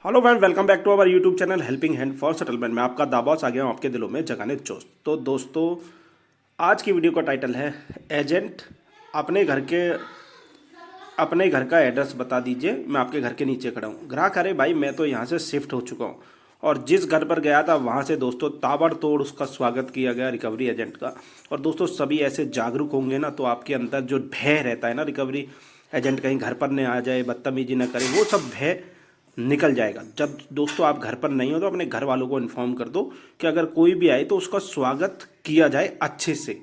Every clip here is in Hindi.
Hello friend, welcome back to our YouTube channel helping hand for settlement में आपका दाबॉस आ गया हूँ आपके दिलों में जगाने जोश। तो दोस्तों, आज की वीडियो का टाइटल है एजेंट अपने घर के अपने घर का एड्रेस बता दीजिए, मैं आपके घर के नीचे खड़ा हूँ। ग्राहक, अरे भाई मैं तो यहाँ से शिफ्ट हो चुका हूँ। और जिस घर पर गया था वहाँ से दोस्तों ताबड़तोड़ उसका स्वागत किया गया रिकवरी एजेंट का। और दोस्तों सभी ऐसे जागरूक होंगे ना तो आपके अंदर जो भय रहता है ना, रिकवरी एजेंट कहीं घर पर न आ जाए, बदतमीजी न करे, वो सब भय निकल जाएगा। जब दोस्तों आप घर पर नहीं हो तो अपने घर वालों को इन्फॉर्म कर दो कि अगर कोई भी आए तो उसका स्वागत किया जाए अच्छे से।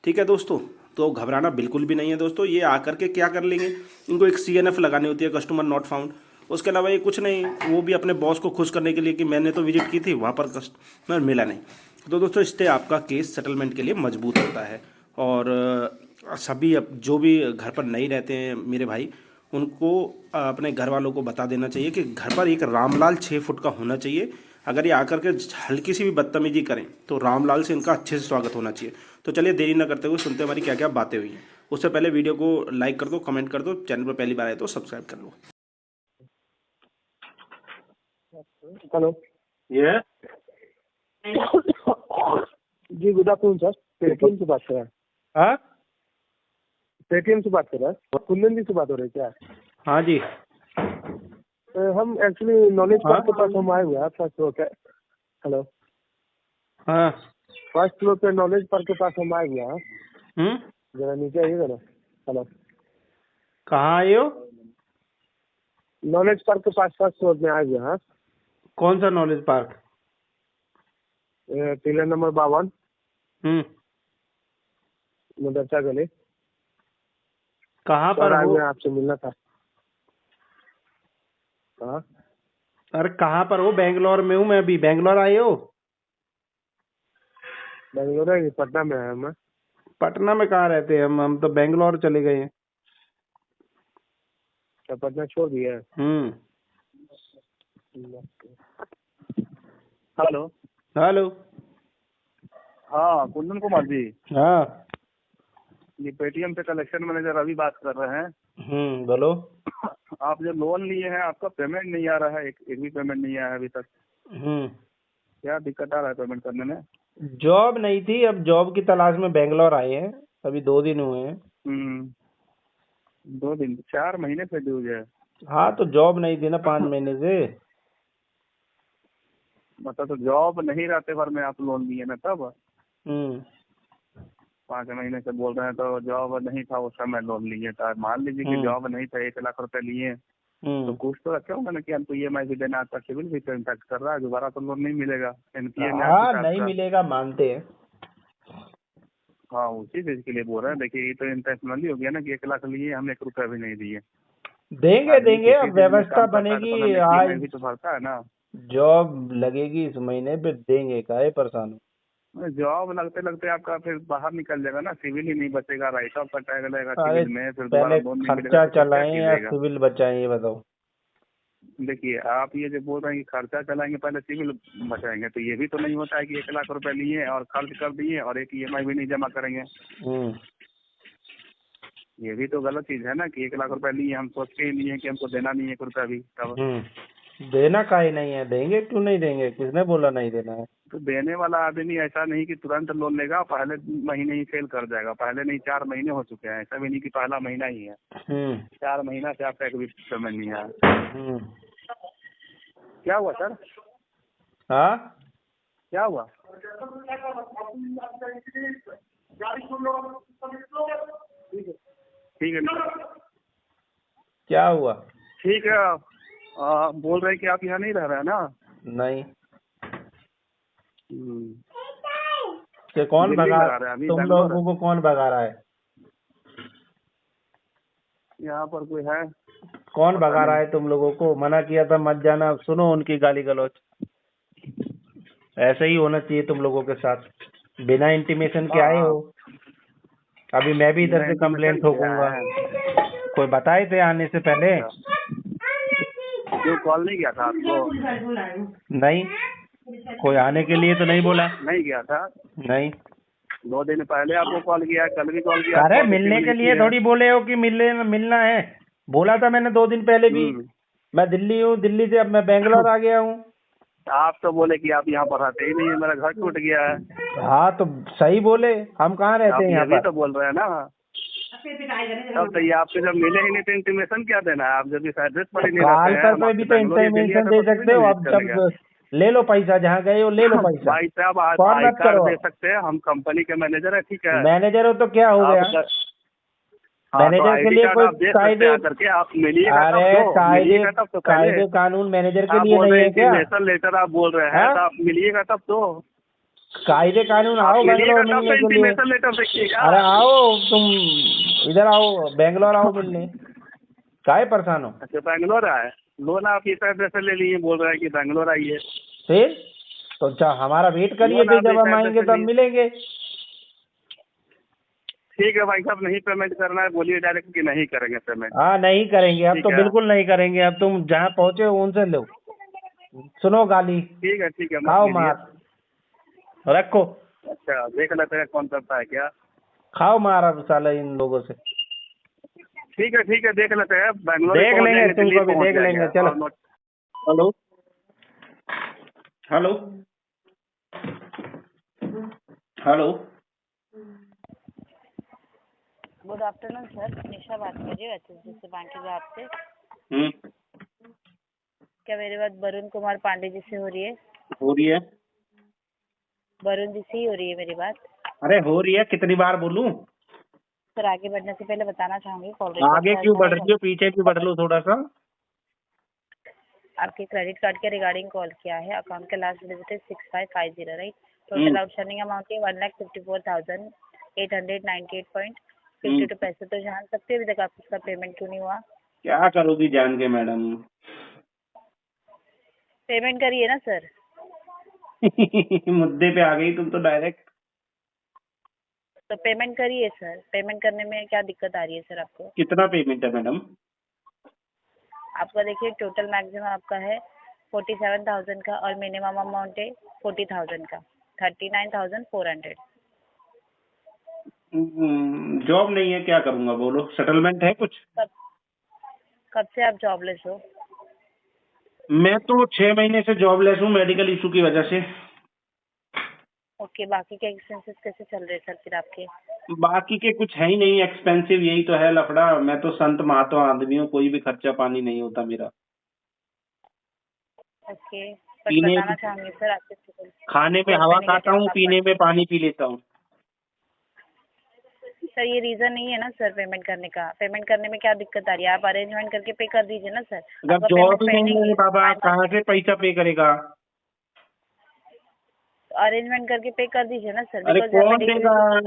ठीक है दोस्तों, तो घबराना बिल्कुल भी नहीं है दोस्तों। ये आकर के क्या कर लेंगे, इनको एक CNF लगानी होती है, कस्टमर नॉट फाउंड। उसके अलावा ये कुछ नहीं, वो भी अपने बॉस को खुश करने के लिए कि मैंने तो विजिट की थी, वहाँ पर कस्टमर मिला नहीं। तो दोस्तों इससे आपका केस सेटलमेंट के लिए मजबूत होता है। और सभी अब जो भी घर पर नहीं रहते हैं मेरे भाई, उनको अपने घर वालों को बता देना चाहिए कि घर पर एक रामलाल 6 फुट का होना चाहिए। अगर ये आकर के हल्की सी भी बदतमीजी करें तो रामलाल से इनका अच्छे से स्वागत होना चाहिए। तो चलिए देरी ना करते हुए सुनते हमारी क्या क्या बातें हुई हैं। उससे पहले वीडियो को लाइक कर दो, कमेंट कर दो, चैनल पर पहली बार आए तो सब्सक्राइब कर लो। हेलो ये जी, गुड आफ्टरनून सर। पेटीएम से बात कर रहा है। हाँ पेटीएम से बात कर रहा है। कुंदन जी से बात हो रही है क्या? हाँ जी हम एक्चुअली नॉलेज हाँ पार्क के पास हम आए हुए हैं फर्स्ट फ्लोर पे। हेलो, हाँ फर्स्ट फ्लोर पे नॉलेज पार्क के पास हम आए हुए हैं। हम्म जरा नीचे आइएगा ना। हेलो, कहाँ आए हो? नॉलेज पार्क के पास फर्स्ट फ्लोर में आए हुए हैं। कौन सा नॉलेज पार्क? पिलर नंबर 52, मदरसा गली। कहाँ सर पर आए हो? हुए हैं, आपसे मिलना था। हाँ, अरे कहाँ पर हो? बेंगलोर में हूँ मैं अभी। बेंगलोर आए हो? बेंगलोर है कि पटना में है? मैं पटना में कहाँ रहते हैं हम तो बेंगलोर चले गए हैं। तो पटना छोड़ दिए हैं। Hello, hello. हाँ कुंदन कुमार जी, हाँ ये पेटीएम से कलेक्शन मैनेजर अभी बात कर रहे हैं। बोलो। आप जो लोन लिए हैं आपका पेमेंट नहीं आ रहा है, एक भी पेमेंट नहीं आया है अभी तक। क्या दिक्कत आ रहा है पेमेंट करने में? जॉब नहीं थी, अब जॉब की तलाश में बेंगलोर आए हैं। अभी 2 दिन हुए हैं। 2 दिन 4 महीने से ड्यूज है। हाँ तो जॉब नहीं थी ना 5 महीने से। मतलब तो जॉब नहीं रहते भर में आप लोन लिए ना तब? हम्म 5 महीने से बोल रहे हैं तो जॉब नहीं था उस समय लोन लिए था। मान लीजिए कि जॉब नहीं था, 1 लाख रुपए लिए तो कुछ तो रखे होंगे ना कि हमको EMI भी देना, आपका सिविल भी तो इम्पैक्ट कर रहा है। दोबारा तो लोन नहीं मिलेगा। NPA में आ हाँ चुका है नहीं आपका। मिलेगा, मानते हैं। हाँ, उसी चीज के लिए बोल रहे हैं। देखिए ये तो इंटेंशनली हो गया ना कि 1 लाख लिए, हमने 1 रुपया भी नहीं दिए। देंगे आदमी देंगे, किसी अब चीज में व्यवस्था काम करता है तो बनेगी। पहले आज EMI भी तो भरता है ना। जॉब लगेगी इस महीने पे, देंगे, काहे परेशान हो? जॉब लगते लगते आपका फिर बाहर निकल जाएगा ना, सिविल ही नहीं बचेगा, राइट ऑफ का टैग लगेगा अरे सिविल में, फिर दोबारा पहले लोन नहीं मिलेगा खर्चा तो फिर क्या चलाएं या कीजिएगा? सिविल बचाएं, ये बताओ। देखिए आप ये जो बोल रहे हैं कि खर्चा चलाएंगे पहले सिविल बचाएंगे, तो ये भी तो नहीं होता है कि 1 लाख रुपए लिए और खर्च कर दिए और एक EMI भी नहीं जमा करेंगे। हम्म ये भी तो गलत चीज है ना कि 1 लाख रुपए लिए, हम सोच के ही लिए कि हमको देना नहीं है 1 रुपया भी तब। देना काहे नहीं है? देंगे, क्यों नहीं देंगे? किसने बोला नहीं देना है? तो देने वाला आदमी ऐसा नहीं कि तुरंत लोन लेगा, पहले महीने ही फेल कर जाएगा। पहले नहीं, 4 महीने हो चुके हैं, ऐसा भी नहीं कि पहला महीना ही है। 4 महीना से आपका एक भी पेमेंट नहीं आया। क्या हुआ सर? हाँ क्या हुआ? ठीक है क्या हुआ? ठीक है। बोल रहे हैं कि आप यहाँ नहीं रह रहे हैं ना? नहीं। हम्म, कि कौन दिल्ली भगा? में रह रहे हैं अभी, तुम बेंगलोर? लोगों को कौन भगा रहा है? यहाँ पर कोई है? कौन पता भगा रहा नहीं। है तुम लोगों को? मना किया था मत जाना, सुनो उनकी गाली गलौज। ऐसे ही होना चाहिए तुम लोगों के साथ, बिना इंटीमेशन के आए हो। अभी मैं भी इधर से कंप्लेंट ठोकूंगा। कोई बताए थे आने से पहले? क्यों कॉल नहीं किया था आपको? नहीं, कोई आने के लिए तो नहीं बोला। नहीं किया था? नहीं। 2 दिन पहले आपको कॉल किया है, कल भी कॉल किया, अरे कॉल मिलने रिसीव के नहीं लिए किया। थोड़ी बोले हो कि मिलना है। बोला था मैंने 2 दिन पहले भी। मैं दिल्ली हूँ, दिल्ली से अब मैं बेंगलोर आ गया हूँ। आप तो बोले कि आप यहाँ पर रहते ही नहीं है, मेरा घर टूट गया है। हाँ तो सही बोले, हम कहाँ रहते आप हैं ये यहाँ भी पर। तो बोल रहे हैं ना। तब तो ये आपसे जब मिले ही नहीं तो इंटीमेशन क्या देना है? आप जब इस एड्रेस पर ही नहीं रहते कॉल हैं, पर हम कोई आपसे भी तो बेंगलोर ही इंफॉर्मेशन का दे तो थोड़ी सकते ना हो। विजिट अब चलेगा। जब ले लो पैसा, जहाँ गए हो ले लो पैसा। भाई साहब कॉल आई मत कार्ड करो। दे सकते हैं, हम कंपनी के मैनेजर है, ठीक है। मैनेजर हो तो क्या हो गया। हाँ तो मैनेजर के आईडी लिए कार्ड कोई आप दे सकते कायदे, हैं आकर के। आप मिलिएगा तब अरे तो, कायदे मिलिएगा तब तो। पहले कायदे कानून मैनेजर के आप लिए बोल नहीं रहे हैं है क्या। इंटीमेशन लेटर आप बोल रहे हैं, हाँ? तो आप मिलिएगा तब तो। कायदे कानून आप आओ मिलिएगा बेंगलोर तब तो मिलने के लिए। इंटीमेशन लेटर देखिएगा। अरे आओ तुम, इधर आओ, बेंगलोर आओ मिलने। काहे परेशान हो। अच्छा बैंगलोर आए, लोन आप इस एड्रेस से ले लिए, बोल रहे हैं कि बैंगलोर आइए। फिर तो हमारा वेट करिए, लोन फिर आप जब इस हम एड्रेस आएंगे से तब लिए। मिलेंगे। ठीक है भाई साहब, नहीं पेमेंट करना है बोलिए डायरेक्ट कि नहीं करेंगे पेमेंट। हाँ नहीं करेंगे, अब ठीक तो है, बिल्कुल नहीं करेंगे। अब तुम जहाँ पहुँचे हो उनसे लो, सुनो गाली, ठीक है मत खाओ लीजिए। मार, रखो, अच्छा देख लेते हैं कौन करता है क्या। खाओ मार अब साले इन लोगों से। ठीक है देख लेते हैं, बैंगलोर ही देख पहुंच लेंगे, जाएंगे, दिल्ली तुमको भी पहुंच देख जाएंगे। लेंगे, चलो। और hello hello hello. Good afternoon sir, Nisha बात कर रही हूँ HSBC से बैंक के जॉब से। क्या मेरी बात वरुण कुमार पांडे जी से हो रही है? हो रही है। वरुण जी से ही हो रही है मेरी बात? अरे हो रही है, कितनी बार बोलूं। सर आगे बढ़ने से पहले बताना चाहूंगी कॉल आगे क्यों बढ़ रही हो, पीछे भी बढ़ लो थोड़ा सा। आपके क्रेडिट कार्ड के रिगार्डिंग कॉल किया है। अकाउंट का लास्ट डिजिट है 6550, राइट? टोटल आउटस्टैंडिंग अमाउंट है 1,54,898.52 पैसे। तो जान सकते हैं अभी तक आपका पेमेंट क्यों नहीं हुआ? क्या करोगी जान के मैडम। पेमेंट करिए ना सर। मुद्दे पे आ गई तुम तो डायरेक्ट। तो पेमेंट करिए सर। पेमेंट करने में क्या दिक्कत आ रही है सर आपको? कितना पेमेंट है मैडम? आपका देखिए टोटल मैक्सिमम आपका है 47,000 का और मिनिमम अमाउंट है 40,000 का, 39,400। जॉब नहीं है, क्या करूंगा बोलो। सेटलमेंट है कुछ? कब से आप जॉबलेस हो? मैं तो 6 महीने से जॉबलेस हूँ, मेडिकल इशू की वजह से। ओके, बाकी के एक्सपेंसेस कैसे चल रहे सर फिर आपके? बाकी के कुछ है ही नहीं एक्सपेंसिव, यही तो है लफड़ा। मैं तो संत महात्मा आदमी हूँ, कोई भी खर्चा पानी नहीं होता मेरा। ओके, बट पीने बताना चाहूंगी सर आपके खाने में हवा खाता हूँ, पीने में पानी पी लेता हूँ। सर ये रीजन नहीं है ना सर पेमेंट करने का। पेमेंट करने में क्या दिक्कत आ रही है? आप अरेंजमेंट करके पे कर दीजिए ना सर। अगर जॉब ही नहीं है बाबा, कहाँ से पैसा पे करेगा? अरेंजमेंट करके पे कर दीजिए ना सर। अरे कौन देगा?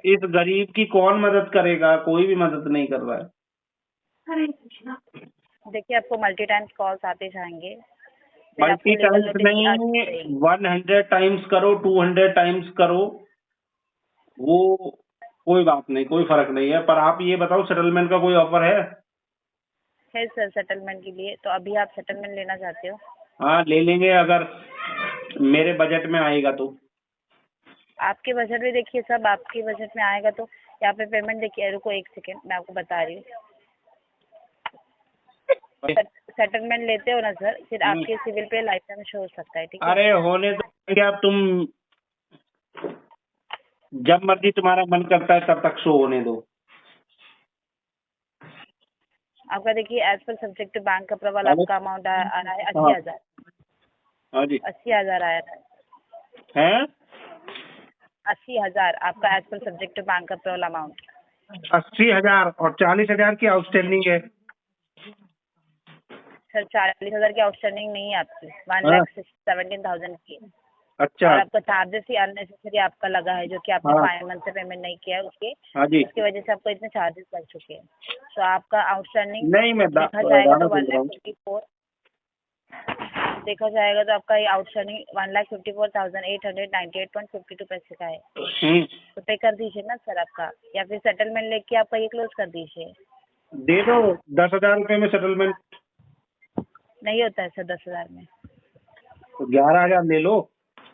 इस गरीब की कौन मदद करेगा? कोई भी मदद नहीं कर रहा है। देखिए आपको मल्टी टाइम्स कॉल्स आते जाएंगे। मल्टी टाइम्स नहीं, 100 टाइम्स करो, 200 टाइम्स करो, वो कोई बात नहीं, कोई फर्क नहीं है। पर आप ये बताओ सेटलमेंट का कोई ऑफर है? है सर सेटलमेंट के लिए। तो अभी आप सेटलमेंट लेना चाहते हो? हाँ ले लेंगे, अगर मेरे बजट में आएगा तो। आपके बजट में देखिए सब आपके बजट में आएगा तो यहाँ पे पेमेंट देखिए। रुको एक सेकेंड, मैं आपको बता रही हूँ। सेटलमेंट लेते हो ना सर, फिर आपके सिविल पे लाइफ टाइम शो हो सकता है, ठीक है? अरे होने तो क्या, तुम जब मर्जी तुम्हारा मन करता है तब तक शो होने दो। आपका देखिए as per subject to bank approval आपका अमाउंट आ रहा है 80,000। हाँ जी 80,000 आया है। 80,000 आपका as per subject to bank approval amount. 80,000 और 40,000 की आउटस्टैंडिंग है। सर 40,000 की आउटस्टैंडिंग नहीं है आपकी, 1,17,000 की। अच्छा। और आपका चार्जेस ही अननेसेसरी आपका लगा है, जो कि आपने 5 मंथ से पेमेंट नहीं किया है उसकी वजह से आपको इतने चार्जेस लग चुके हैं। तो आपका आउटस्टैंडिंग नहीं मैं देखा जाएगा तो 1,54,000 देखा जाएगा तो आपका ये आउटस्टैंडिंग 1,54,898.52 पैसे का है। तो पे कर दीजिए ना सर आपका, या फिर सेटलमेंट लेके आपका ये क्लोज कर दीजिए। दे दो 10,000 रुपए में सेटलमेंट। नहीं होता है सर 10,000 में। तो 11,000 ले लो,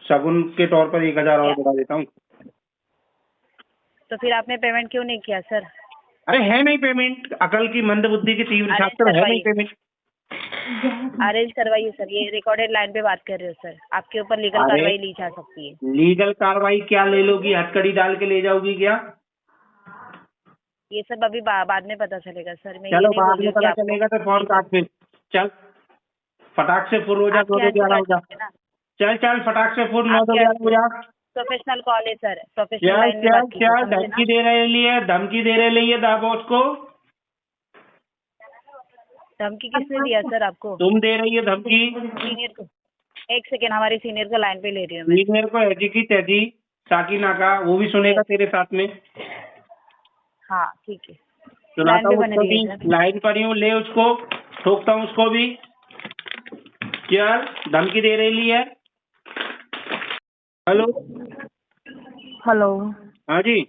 शगुन के तौर पर 1,000 और बढ़ा देता हूँ। तो फिर आपने पेमेंट क्यों नहीं किया सर? अरे है नहीं पेमेंट, अकल की मंद बुद्धि की तीव्र छात्र है नहीं पेमेंट। अरेंज करवाइए सर, ये रिकॉर्डेड लाइन पे बात कर रहे हो सर, आपके ऊपर लीगल अरे कार्रवाई ली जा सकती है। लीगल कार्रवाई क्या ले लोगी? हथकड़ी डाल के ले जाओगी क्या? ये सब अभी बाद में पता चलेगा सर, मैं ये चलो नहीं बोल बाद रही में हूँ कि पता आपको चलेगा तो फोन काट फिर। चल फटाक से फुर हो जा, आपके यहाँ से 9-11 हो काट जा। सकते हैं ना, चल चल फटाक से फुर, आपके 9-11 हो जा। प्रोफेशनल कॉल है सर, प्रोफेशनल चल लाइन में चल बात कीजिए, चल, समझे धमकी ना। दे रहे लिए, धमकी दे रहे लिए दाबोस को। धमकी किसने दिया सर आपको? तुम दे रही है धमकी। सीनियर को, एक सेकेंड, हमारे सीनियर को लाइन पे ले रही हूँ मैं। सीनियर को ऐसी की तैसी साकिना का, वो भी सुनेगा तेरे साथ में। हाँ ठीक है, लाइन सुनाता पे हूँ बने उसको रहिए भी, सर। लाइन पर ही हूँ, ले उसको, ठोकता हूँ उसको भी। चल धमकी दे रही है। हेलो हेलो, हाँ जी।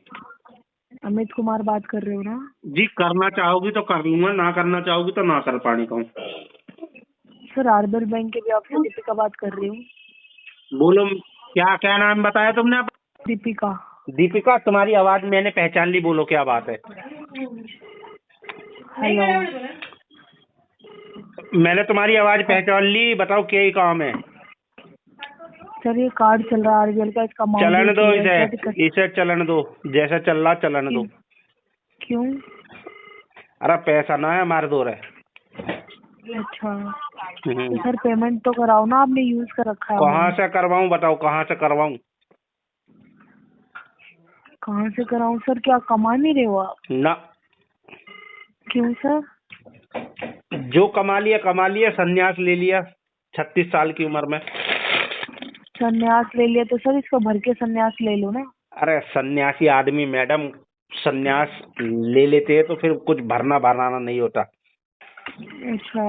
अमित कुमार बात कर रहे हो ना? जी करना चाहोगी तो कर लूंगा, ना करना चाहोगी तो ना कर पानी कहूँ। सर आरबीएल बैंक के भी आपसे दीपिका बात कर रही हूँ। बोलो, क्या क्या नाम बताया तुमने? दीपिका। दीपिका, तुम्हारी आवाज मैंने पहचान ली, बोलो क्या बात है? हेलो, मैंने तुम्हारी आवाज पहचान ली, बताओ क्या ही काम है? सर ये कार्ड चल रहा है आरबीएल का, इसका अमाउंट चलन दो क्या इसे, दिक्कत? इसे चलन दो, जैसा चल रहा चलन दो। क्यों? अरे पैसा ना है, मार दो रहे। अच्छा, तो सर पेमेंट तो कराओ ना, आपने यूज कर रखा है। कहाँ से करवाऊँ बताओ, कहाँ से करवाऊँ? कहाँ से कराऊं सर? क्या कमा नहीं रहे हो आप? ना, क्यों सर? जो कमा लिया, संन्यास ले लिया 36 साल की उम्र में। संन्यास ले लिया तो सर इसको भर के संन्यास ले लो ना। अरे सन्यासी आदमी मैडम संन्यास ले लेते हैं तो फिर कुछ भरना भराना नहीं होता। अच्छा,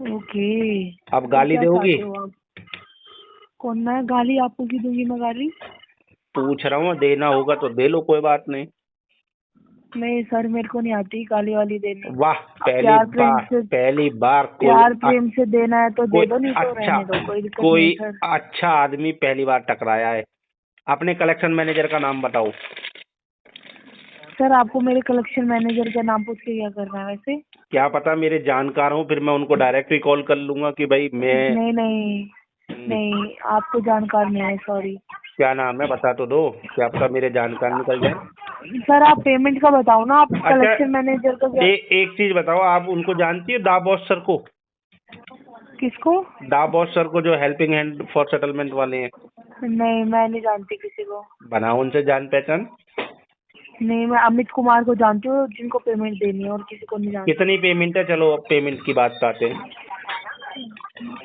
ओके। अब गाली क्या दोगी? चाहते हो आप? कौन, मैं गाली आपको की दूंगी? मैं गाली पूछ रहा हूँ, देना होगा तो दे लो, कोई बात नहीं। नहीं सर, मेरे को नहीं आती गाली वाली देने। वाह, प्यार प्रेम से, पहली बार प्यार प्रेम से देना है तो दे दो, नहीं तो अच्छा, रहने दो, कोई दिक्कत कोई नहीं सर। अच्छा आदमी पहली बार टकराया है। अपने कलेक्शन मैनेजर का नाम बताओ। सर आपको मेरे कलेक्शन मैनेजर का नाम पूछ के क्या करना है वैसे? क्या पता मेरे जानकार हो, फिर मैं उनको डायरेक्ट ही कॉल कर लूंगा कि भाई मैं। नहीं नहीं नहीं, आपको जानकार नहीं है, सॉरी। क्या नाम है बता तो दो, क्या पता मेरे जानकार निकल जाए। सर आप पेमेंट का बताओ ना, आप अच्छा, कलेक्शन मैनेजर का क्या? एक चीज बताओ, आप उनको जानती है दाबॉस सर को? किसको? दाबॉस सर को, जो हेल्पिंग हैंड फॉर सेटलमेंट वाले हैं। नहीं, मैं नहीं जानती किसी को। बनाओ उनसे जान पहचान। नहीं, मैं अमित कुमार को जानती हूँ जिनको पेमेंट देनी है, और किसी को नहीं जानती। कितनी पेमेंट है? चलो अब पेमेंट की बात आते हैं।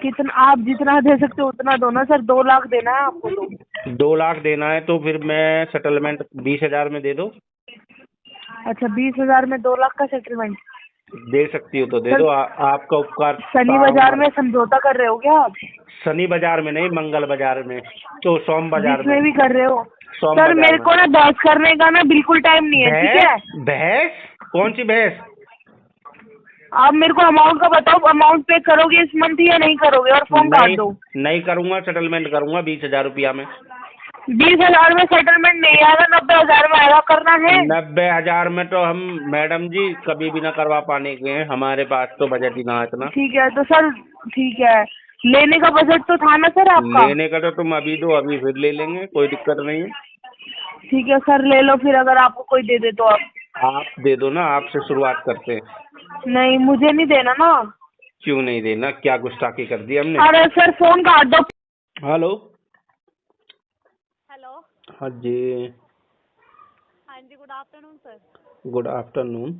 कितना, आप जितना दे सकते हो उतना दो ना सर। 2 लाख देना है आपको तो। 2 लाख देना है तो फिर मैं सेटलमेंट 20,000 में दे दो। अच्छा, 20,000 में 2 लाख का सेटलमेंट दे सकती हो तो दे दो, आपका उपकार। शनि बाजार में समझौता कर रहे हो क्या आप? शनि बाजार में नहीं, मंगल बाजार में, तो सोम बाजार जिसमें में भी कर रहे हो सोम सर। बाजार मेरे में। को ना बहस करने का ना बिल्कुल टाइम नहीं है, ठीक है? भैंस? कौन सी भैंस? आप मेरे को अमाउंट का बताओ, अमाउंट पे करोगे इस मंथ या नहीं करोगे, और फोन काट दो। नहीं करूंगा, सेटलमेंट करूंगा 20,000 रुपया में। 20,000 में सेटलमेंट नहीं आएगा, 90,000 में आएगा। करना है 90,000 में तो हम मैडम जी कभी भी ना करवा पाने के हैं, हमारे पास तो बजट ही ना है इतना। ठीक है तो सर, ठीक है, लेने का बजट तो था ना सर आपका? लेने का तो तुम अभी दो, अभी फिर ले लेंगे, कोई दिक्कत नहीं है। ठीक है सर, ले लो फिर, अगर आपको कोई दे दे तो। आप दे दो ना, आपसे शुरुआत करते हैं। नहीं, मुझे नहीं देना ना। क्यों नहीं देना? क्या गुस्ताखी कर दी हमने? अरे सर फोन काट दो। हेलो। हेलो, हाँ जी। हाँ जी, good afternoon sir. Good afternoon.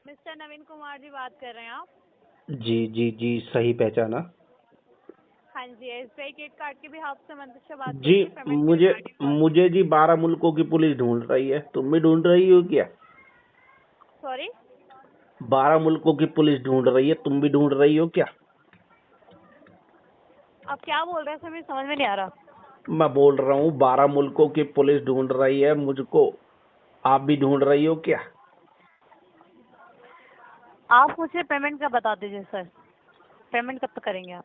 Mister Naveen Kumar ji बात कर रहे हैं आप? जी जी जी, सही पहचाना। हाँ जी, एसबीआई क्रेडिट कार्ड के भी आपसे मंदिर से बात जी करेंगे, मुझे जी 12 मुल्कों की पुलिस ढूंढ रही है, तुम भी ढूंढ रही हो क्या? सॉरी? 12 मुल्कों की पुलिस ढूंढ रही है, तुम भी ढूंढ रही हो क्या? आप क्या बोल रहे हैं सर, मुझे समझ में नहीं आ रहा। मैं बोल रहा हूँ 12 मुल्कों की पुलिस ढूंढ रही है मुझको, आप भी ढूंढ रही हो क्या? आप मुझे पेमेंट का बता दीजिए सर, पेमेंट कब तक करेंगे आप?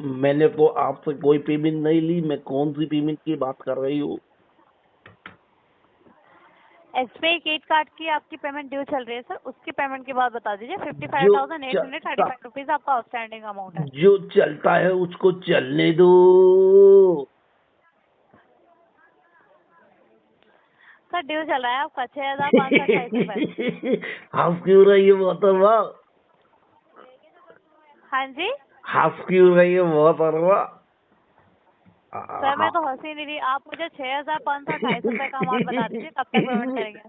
मैंने तो आपसे कोई पेमेंट नहीं ली, मैं कौन सी पेमेंट की बात कर रही हूँ? SBI क्रेडिट कार्ड की आपकी पेमेंट ड्यू चल रही है सर, उसकी पेमेंट के बाद बता दीजिए। 55,835 रुपीज़ आपका आउटस्टैंडिंग अमाउंट है। जो चलता है उसको चलने दो। सर ड्यू चल रहा है आपका 6,528 रुपये। हाफ क्यों रही है मोहतरमा? हाँ जी हाफ क्यों रही है मोहतरमा? सर, मैं तो हंसी नहीं रही। आप मुझे 6,528 रुपये का अमाउंट बता दीजिए, कब तक पेमेंट करेंगे?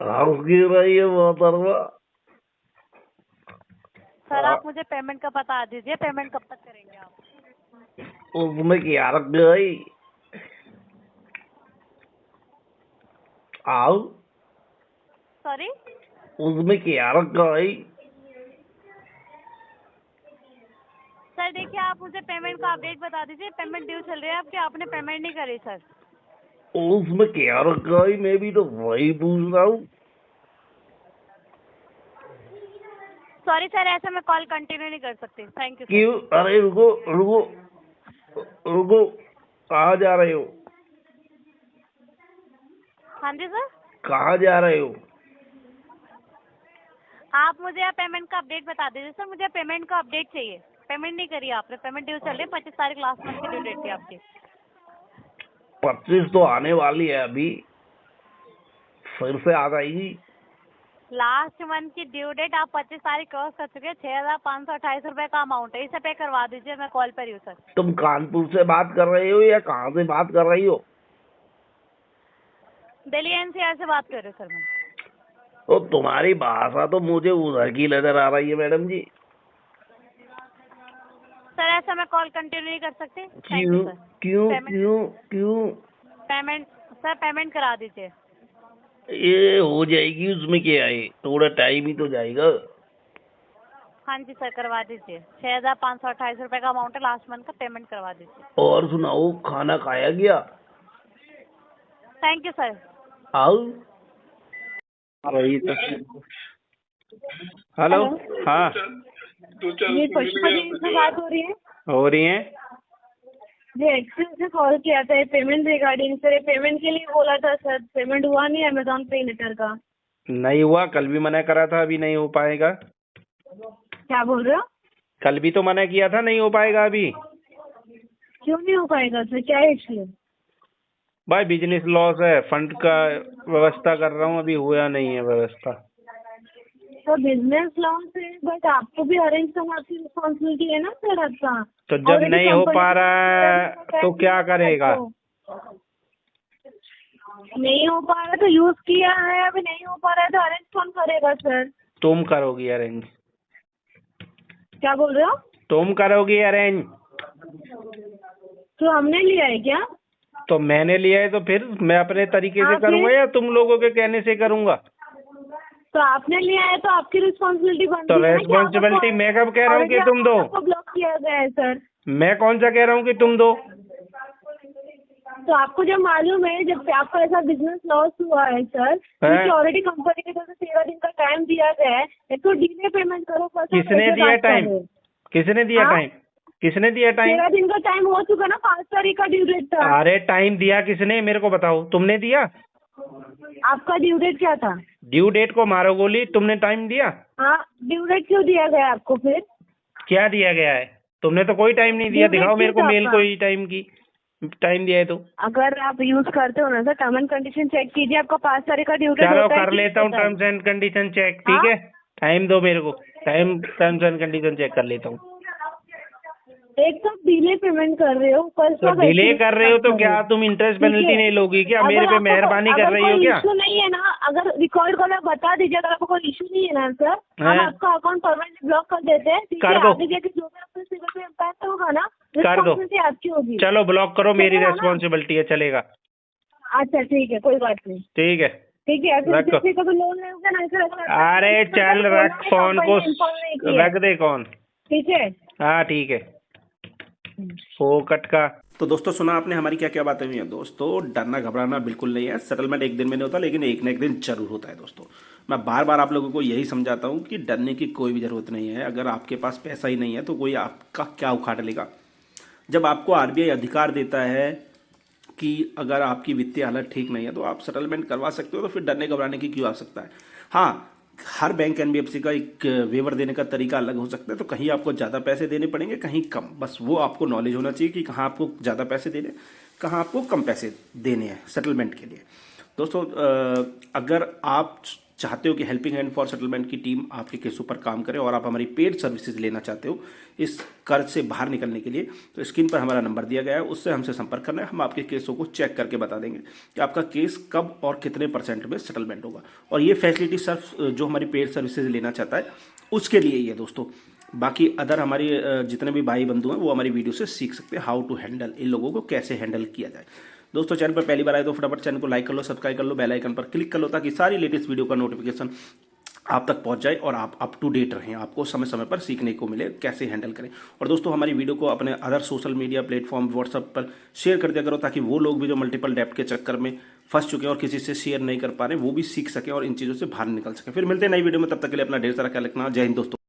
हाफ क्यों रही है मोहतरमा? सर आप मुझे पेमेंट का बता दीजिए, पेमेंट कब तक करेंगे आप? उसमें क्या रख गई? आओ, सॉरी उसमें क्या रख गई? सर देखिए, आप मुझे पेमेंट का अपडेट बता दीजिए। पेमेंट ड्यू चल रही है आपकी, आपने पेमेंट नहीं करी सर। उसमें क्या रख गई? मैं भी तो वही पूछ रहा हूँ। सॉरी सर, ऐसा मैं कॉल कंटिन्यू नहीं कर सकती। Thank you. क्यों? अरे रुको रुको रुको, कहाँ जा रहे हो? हाँ जी सर, कहाँ जा रहे हो? आप मुझे पेमेंट का अपडेट बता दीजिए सर। मुझे पेमेंट का अपडेट चाहिए। पेमेंट नहीं करी आपने, पेमेंट ड्यू चल रही है। 25 तारीख लास्ट मंथ की ड्यू डेट थी आपकी। 25 तो आने वाली है अभी, फिर से आ जाएगी। लास्ट मंथ की ड्यू डेट आप 25 तारीख क्रॉस कर चुके हैं। 6,528 रुपये का अमाउंट है, इसे पे करवा दीजिए। मैं कॉल पर ही हूँ सर। तुम कानपुर से बात कर रही हो या कहाँ से बात कर रही हो? दिल्ली NCR से बात कर रही हूँ सर मैं। तो तुम्हारी भाषा तो मुझे उधर की नजर आ रही है मैडम जी। सर ऐसा मैं कॉल कंटिन्यू नहीं कर सकती। थैंक क्यों यू सर। क्यों पेमेंट क्यों क्यों? पेमेंट सर, पेमेंट करा दीजिए। ये हो जाएगी, उसमें क्या है, थोड़ा टाइम ही तो जाएगा। हाँ जी सर, करवा दीजिए। 6,528 रुपये का अमाउंट है लास्ट मंथ का, पेमेंट करवा दीजिए। और सुनाओ, खाना खाया गया? Thank you sir. आओ। वही तो। हेलो, हाँ ये पुष्पा जी से बात हो रही है? हो रही है। जी, एक्सेल से कॉल किया था पेमेंट रिगार्डिंग सर। पेमेंट के लिए बोला था सर, पेमेंट हुआ नहीं अमेजॉन पे लेटर का। नहीं हुआ, कल भी मना करा था, अभी नहीं हो पाएगा। क्या बोल रहे हो? कल भी तो मना किया था, नहीं हो पाएगा अभी। क्यों नहीं हो पाएगा सर, क्या इश्यू है? भाई बिजनेस लॉस है, फंड का व्यवस्था कर रहा हूँ, अभी हुआ नहीं है व्यवस्था। तो बिजनेस लॉस है, बट आपको भी अरेंज करना आपकी रिस्पॉन्सिबिलिटी है ना सर आपका। तो जब Already नहीं हो company पा रहा है तो क्या करेगा? नहीं हो पा रहा तो यूज किया है, अभी नहीं हो पा रहा है तो अरेंज कौन करेगा सर? तुम करोगी अरेंज। क्या बोल रहे हो? तुम करोगी अरेंज। तो हमने लिया है क्या? तो मैंने लिया है तो फिर मैं अपने तरीके से हाँ, करूंगा फिर? या तुम लोगों के कहने से करूंगा? तो आपने लिया है तो आपकी रिस्पॉन्सिबिलिटी बनती तो है ना कि रेस्पॉन्सिबिलिटी मैं कब कह रहा हूँ कि तुम दो? आपको ब्लॉक किया गया है सर। मैं कौन सा कह रहा हूँ कि तुम दो? तो आपको जब मालूम है, जब आपका ऐसा बिजनेस लॉस हुआ है सर, क्योंकि ऑलरेडी कंपनी की तरफ से 13 दिन का टाइम दिया गया है, तो डिले पेमेंट करो। किसने दिया टाइम? किसने दिया हाँ? टाइम? किसने दिया टाइम? 13 दिन का टाइम हो चुका ना, 5 तारीख का ड्यू डेट था। अरे टाइम दिया किसने, मेरे को बताओ। तुमने दिया? आपका ड्यू डेट क्या था? ड्यू डेट को मारो गोली, तुमने टाइम दिया? हाँ, ड्यू डेट क्यों दिया गया आपको फिर? क्या दिया गया है? तुमने तो कोई टाइम नहीं दिया। Due date दिखाओ मेरे को किस मेल, आपका? कोई टाइम की टाइम दिया है तो। अगर आप यूज करते हो ना sir, term and condition check कीजिए, आपका 5 तारीख का ड्यू डेट चलो होता है कर कि लेता हूँ नहीं होता है? टर्म्स एंड कंडीशन चेक, ठीक हाँ? है? टाइम दो मेरे को, टर्म्स एंड कंडीशन चेक कर लेता हूँ। एक तो डिले पेमेंट कर रहे हो, ऊपर तो से डिले कर रहे हो तो क्या तुम इंटरेस्ट पेनल्टी नहीं लोगी क्या? मेरे पे मेहरबानी कर रही हो क्या? इशू नहीं है ना, अगर रिकॉर्ड करके बता दीजिए, अगर आपको कोई इशू नहीं है ना सर, हम हैं? आपका अकाउंट परमानेंट ब्लॉक कर देते हैं। ठीक है, कर दो। आगे जाके जो भी आपके सिविल पे इम्पैक्ट होगा ना, कर दो। रिस्पॉन्सिबिलिटी आपकी होगी। चलो ब्लॉक करो, मेरी चलेगा ना? रेस्पॉन्सिबिलिटी है, चलेगा? अच्छा ठीक है, कोई बात नहीं। ठीक है, ठीक है, अगर रखो। किसी को भी लोन लेगा ना सर, अरे चल रख फोन को, रख दे कौन। ठीक है। हाँ ठीक है, फोकट का। तो दोस्तों सुना आपने हमारी क्या क्या बातें हुई हैं। दोस्तों डरना घबराना बिल्कुल नहीं है। सेटलमेंट एक दिन में नहीं होता, लेकिन एक ना एक दिन जरूर होता है। दोस्तों मैं बार बार आप लोगों को यही समझाता हूँ कि डरने की कोई भी ज़रूरत नहीं है। अगर आपके पास पैसा ही नहीं है तो कोई आपका क्या उखाड़ लेगा। जब आपको RBI अधिकार देता है कि अगर आपकी वित्तीय हालत ठीक नहीं है तो आप सेटलमेंट करवा सकते हो, तो फिर डरने घबराने की क्यों आवश्यकता है। हाँ, हर बैंक एनबीएफसी का एक वेवर देने का तरीका अलग हो सकता है, तो कहीं आपको ज़्यादा पैसे देने पड़ेंगे, कहीं कम। बस वो आपको नॉलेज होना चाहिए कि कहाँ आपको ज़्यादा पैसे देने, कहाँ आपको कम पैसे देने हैं सेटलमेंट के लिए। दोस्तों, अगर आप चाहते हो कि हेल्पिंग हैंड फॉर सेटलमेंट की टीम आपके केसों पर काम करे और आप हमारी पेड सर्विसेज लेना चाहते हो इस कर्ज से बाहर निकलने के लिए, तो स्क्रीन पर हमारा नंबर दिया गया है, उससे हमसे संपर्क करना है। हम आपके केसों को चेक करके बता देंगे कि आपका केस कब और कितने % में सेटलमेंट होगा। और ये फैसिलिटी सिर्फ जो हमारी पेड सर्विसेज लेना चाहता है उसके लिए ही है दोस्तों। बाकी अदर हमारी जितने भी भाई बंधु हैं वो हमारी वीडियो से सीख सकते हैं हाउ टू हैंडल, इन लोगों को कैसे हैंडल किया जाए। दोस्तों, चैनल पर पहली बार आए तो फटाफट चैनल को लाइक कर लो, सब्सक्राइब कर लो, बेल आइकन पर क्लिक कर लो, ताकि सारी लेटेस्ट वीडियो का नोटिफिकेशन आप तक पहुंच जाए और आप अप टू डेट रहें, आपको समय समय पर सीखने को मिले कैसे हैंडल करें। और दोस्तों, हमारी वीडियो को अपने other social media platform WhatsApp पर शेयर कर दिया करो, ताकि वो लोग भी जो मल्टीपल डेप्ट के चक्कर में फंस चुके हैं और किसी से शेयर नहीं कर पा रहे, वो भी सीख सकें और इन चीज़ों से बाहर निकल सकें। फिर मिलते हैं नई वीडियो में, तब तक के लिए अपना ढेर सारा ख्याल रखना। जय हिंद दोस्तों।